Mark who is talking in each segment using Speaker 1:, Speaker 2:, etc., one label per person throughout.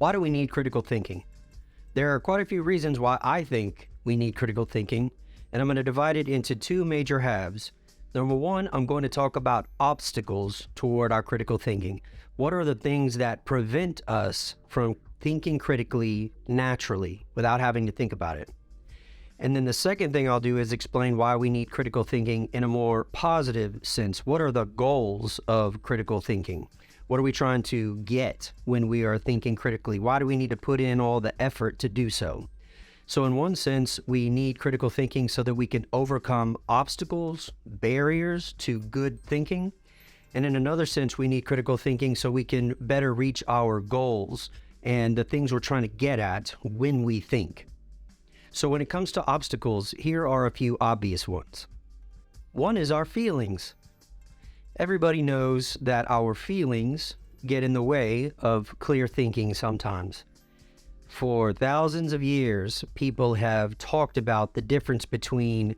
Speaker 1: Why do we need critical thinking? There are quite a few reasons why I think we need critical thinking, and I'm going to divide it into two major halves. Number one, I'm going to talk about obstacles toward our critical thinking. What are the things that prevent us from thinking critically naturally without having to think about it? And then the second thing I'll do is explain why we need critical thinking in a more positive sense. What are the goals of critical thinking? What are we trying to get when we are thinking critically? Why do we need to put in all the effort to do so? So in one sense, we need critical thinking so that we can overcome obstacles, barriers to good thinking. And in another sense, we need critical thinking so we can better reach our goals and the things we're trying to get at when we think. So when it comes to obstacles, here are a few obvious ones. One is our feelings. Everybody knows that our feelings get in the way of clear thinking sometimes. For thousands of years, people have talked about the difference between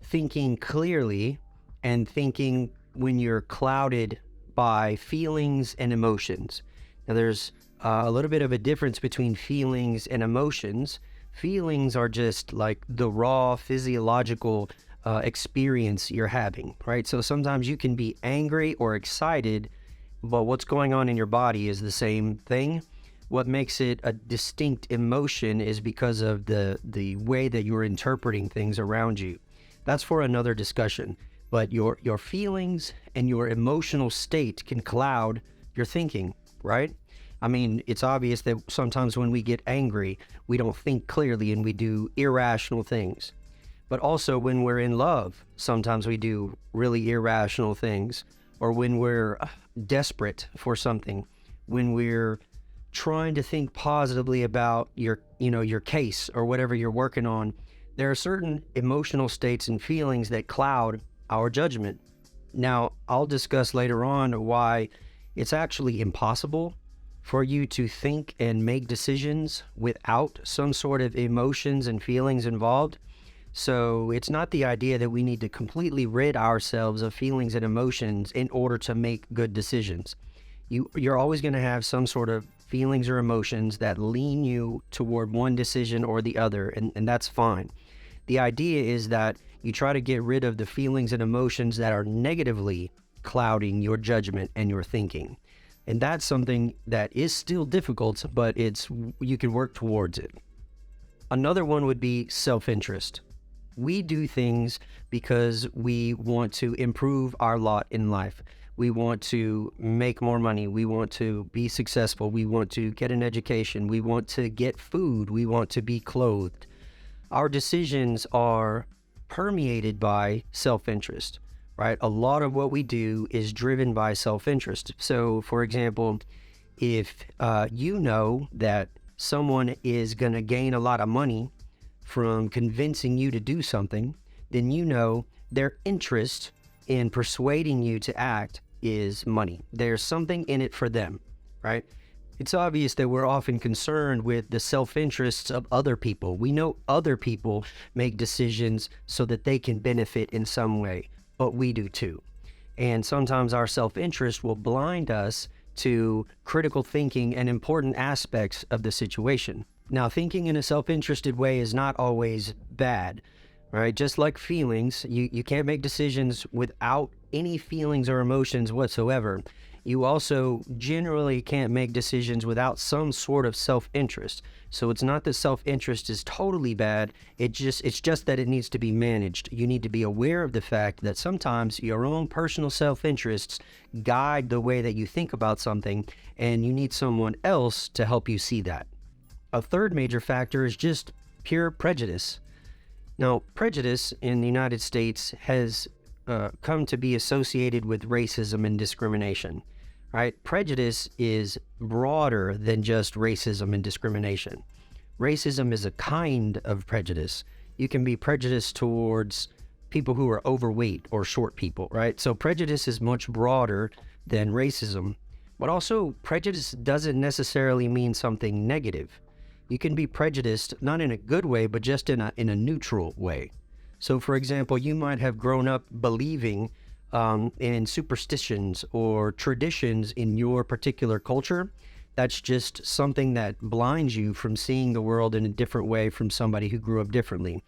Speaker 1: thinking clearly and thinking when you're clouded by feelings and emotions. Now, there's a little bit of a difference between feelings and emotions. Feelings are just like the raw physiological experience you're having, right? So sometimes you can be angry or excited, but what's going on in your body is the same thing. What makes it a distinct emotion is because of the way that you're interpreting things around you. That's for another discussion. But your feelings and your emotional state can cloud your thinking, right? I mean, it's obvious that sometimes when we get angry, we don't think clearly and we do irrational things. But also when we're in love, sometimes we do really irrational things. Or when we're desperate for something, when we're trying to think positively about your case or whatever you're working on, there are certain emotional states and feelings that cloud our judgment. Now, I'll discuss later on why it's actually impossible for you to think and make decisions without some sort of emotions and feelings involved. So it's not the idea that we need to completely rid ourselves of feelings and emotions in order to make good decisions. You're always going to have some sort of feelings or emotions that lean you toward one decision or the other, and that's fine. The idea is that you try to get rid of the feelings and emotions that are negatively clouding your judgment and your thinking. And that's something that is still difficult, but you can work towards it. Another one would be self-interest. We do things because we want to improve our lot in life. We want to make more money. We want to be successful. We want to get an education. We want to get food. We want to be clothed. Our decisions are permeated by self-interest, right? A lot of what we do is driven by self-interest. So, for example, if you know that someone is going to gain a lot of money from convincing you to do something, then you know their interest in persuading you to act is money. There's something in it for them, right? It's obvious that we're often concerned with the self-interests of other people. We know other people make decisions so that they can benefit in some way, but we do too. And sometimes our self-interest will blind us to critical thinking and important aspects of the situation. Now, thinking in a self-interested way is not always bad, right? Just like feelings, you can't make decisions without any feelings or emotions whatsoever. You also generally can't make decisions without some sort of self-interest. So it's not that self-interest is totally bad, it's just that it needs to be managed. You need to be aware of the fact that sometimes your own personal self-interests guide the way that you think about something, and you need someone else to help you see that. A third major factor is just pure prejudice. Now, prejudice in the United States has come to be associated with racism and discrimination, right? Prejudice is broader than just racism and discrimination. Racism is a kind of prejudice. You can be prejudiced towards people who are overweight or short people, right? So prejudice is much broader than racism, but also prejudice doesn't necessarily mean something negative. You can be prejudiced, not in a good way, but just in a neutral way. So, for example, you might have grown up believing in superstitions or traditions in your particular culture That's just something that blinds you from seeing the world in a different way from somebody who grew up differently.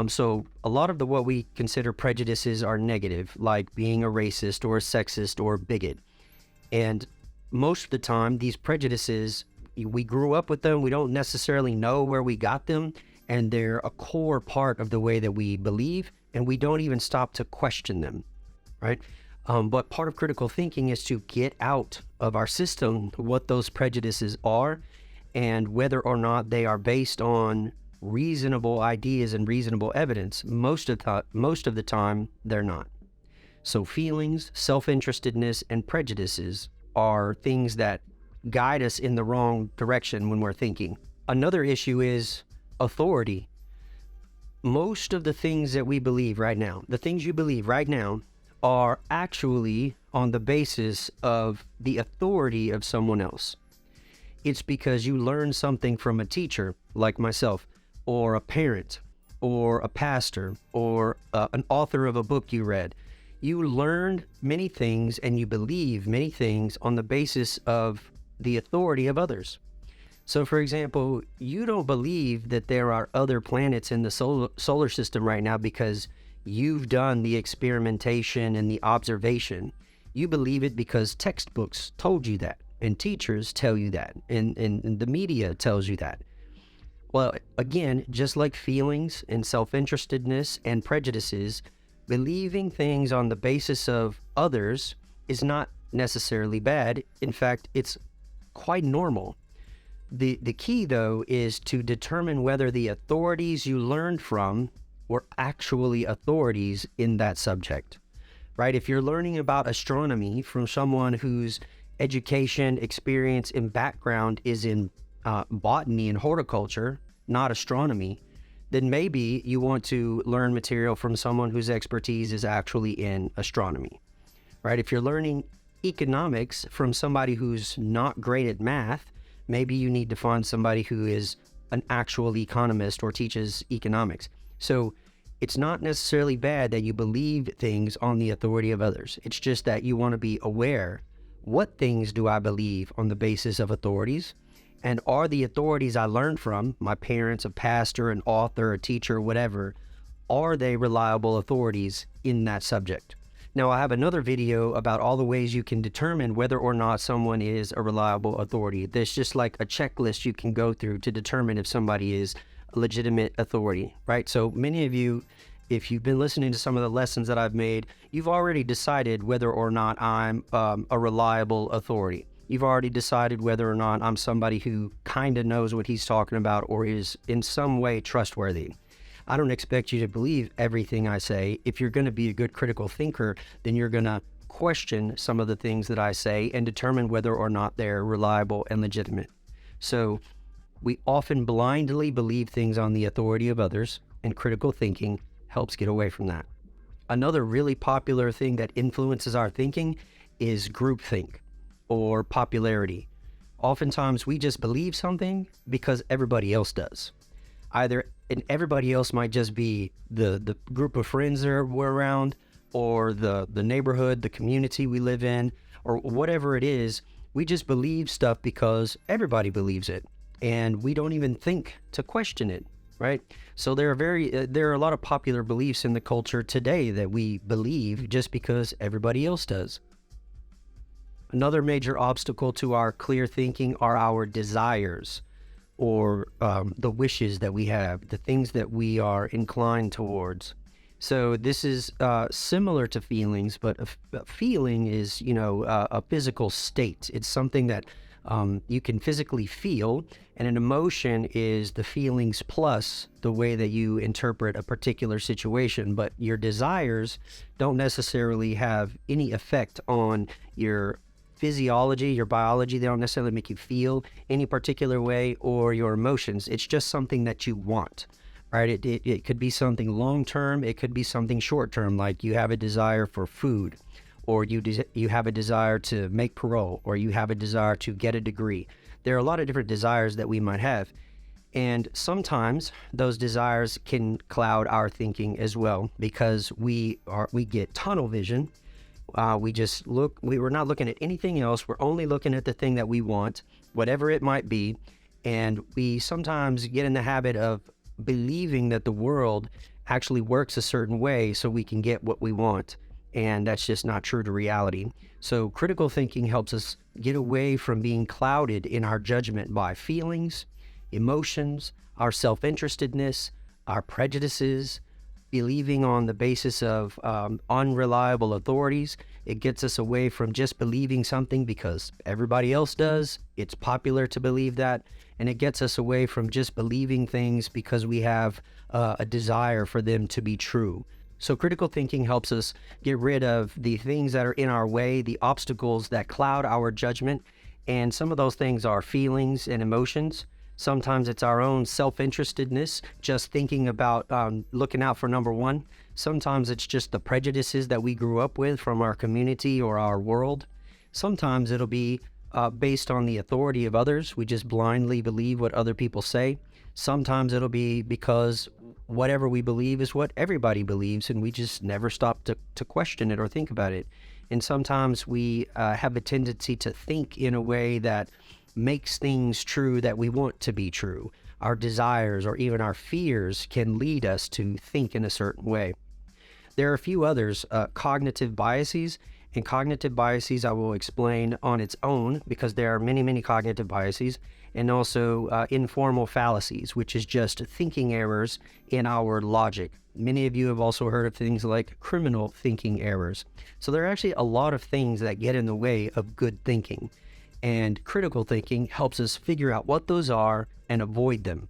Speaker 1: So a lot of what we consider prejudices are negative, like being a racist or a sexist or a bigot. And most of the time, these prejudices, we grew up with them. We don't necessarily know where we got them, and they're a core part of the way that we believe, and we don't even stop to question them, right? But part of critical thinking is to get out of our system what those prejudices are and whether or not they are based on reasonable ideas and reasonable evidence. Most of the time, they're not. So feelings, self-interestedness, and prejudices are things that guide us in the wrong direction when we're thinking. Another issue is authority. Most of the things that we believe right now, the things you believe right now, are actually on the basis of the authority of someone else. It's because you learned something from a teacher like myself, or a parent, or a pastor, or an author of a book you read. You learned many things and you believe many things on the basis of the authority of others. So, for example, you don't believe that there are other planets in the solar system right now because you've done the experimentation and the observation. You believe it because textbooks told you that, and teachers tell you that, and the media tells you that. Well, again, just like feelings and self-interestedness and prejudices, believing things on the basis of others is not necessarily bad. In fact, it's quite normal. The key, though, is to determine whether the authorities you learned from were actually authorities in that subject, right? If you're learning about astronomy from someone whose education, experience, and background is in botany and horticulture, not astronomy, then maybe you want to learn material from someone whose expertise is actually in astronomy, right? If you're learning economics from somebody who's not great at math, maybe you need to find somebody who is an actual economist or teaches economics. So it's not necessarily bad that you believe things on the authority of others. It's just that you want to be aware, what things do I believe on the basis of authorities? And are the authorities I learned from, my parents, a pastor, an author, a teacher, whatever, are they reliable authorities in that subject? Now, I have another video about all the ways you can determine whether or not someone is a reliable authority. There's just like a checklist you can go through to determine if somebody is a legitimate authority, right? So many of you, if you've been listening to some of the lessons that I've made, you've already decided whether or not I'm a reliable authority. You've already decided whether or not I'm somebody who kind of knows what he's talking about or is in some way trustworthy. I don't expect you to believe everything I say. If you're going to be a good critical thinker, then you're going to question some of the things that I say and determine whether or not they're reliable and legitimate. So we often blindly believe things on the authority of others, and critical thinking helps get away from that. Another really popular thing that influences our thinking is groupthink or popularity. Oftentimes we just believe something because everybody else does. And everybody else might just be the group of friends that we're around, or the neighborhood, the community we live in, or whatever it is. We just believe stuff because everybody believes it, and we don't even think to question it, right? So there are a lot of popular beliefs in the culture today that we believe just because everybody else does. Another major obstacle to our clear thinking are our desires, or the wishes that we have, the things that we are inclined towards. So this is similar to feelings, but a feeling is, a physical state. It's something that you can physically feel, and an emotion is the feelings plus the way that you interpret a particular situation. But your desires don't necessarily have any effect on your physiology, your biology. They don't necessarily make you feel any particular way, or your emotions. It's just something that you want, right? It could be something long-term. It could be something short-term, like you have a desire for food, or you have a desire to make parole, or you have a desire to get a degree. There are a lot of different desires that we might have. And sometimes those desires can cloud our thinking as well, because we get tunnel vision. We're not looking at anything else. We're only looking at the thing that we want. whatever it might be. And we sometimes get in the habit of believing that the world actually works a certain way so we can get what we want. And that's just not true to reality. So critical thinking helps us get away from being clouded in our judgment by feelings, emotions, our self-interestedness, our prejudices, believing on the basis of unreliable authorities. It gets us away from just believing something because everybody else does. It's popular to believe that. And it gets us away from just believing things because we have a desire for them to be true. So critical thinking helps us get rid of the things that are in our way, the obstacles that cloud our judgment. And some of those things are feelings and emotions. Sometimes it's our own self-interestedness, just thinking about looking out for number one. Sometimes it's just the prejudices that we grew up with from our community or our world. Sometimes it'll be based on the authority of others. We just blindly believe what other people say. Sometimes it'll be because whatever we believe is what everybody believes, and we just never stop to question it or think about it. And sometimes we have a tendency to think in a way that makes things true that we want to be true. Our desires or even our fears can lead us to think in a certain way. There are a few others, cognitive biases, and cognitive biases I will explain on its own because there are many, many cognitive biases, and also informal fallacies, which is just thinking errors in our logic. Many of you have also heard of things like criminal thinking errors. So there are actually a lot of things that get in the way of good thinking. And critical thinking helps us figure out what those are and avoid them.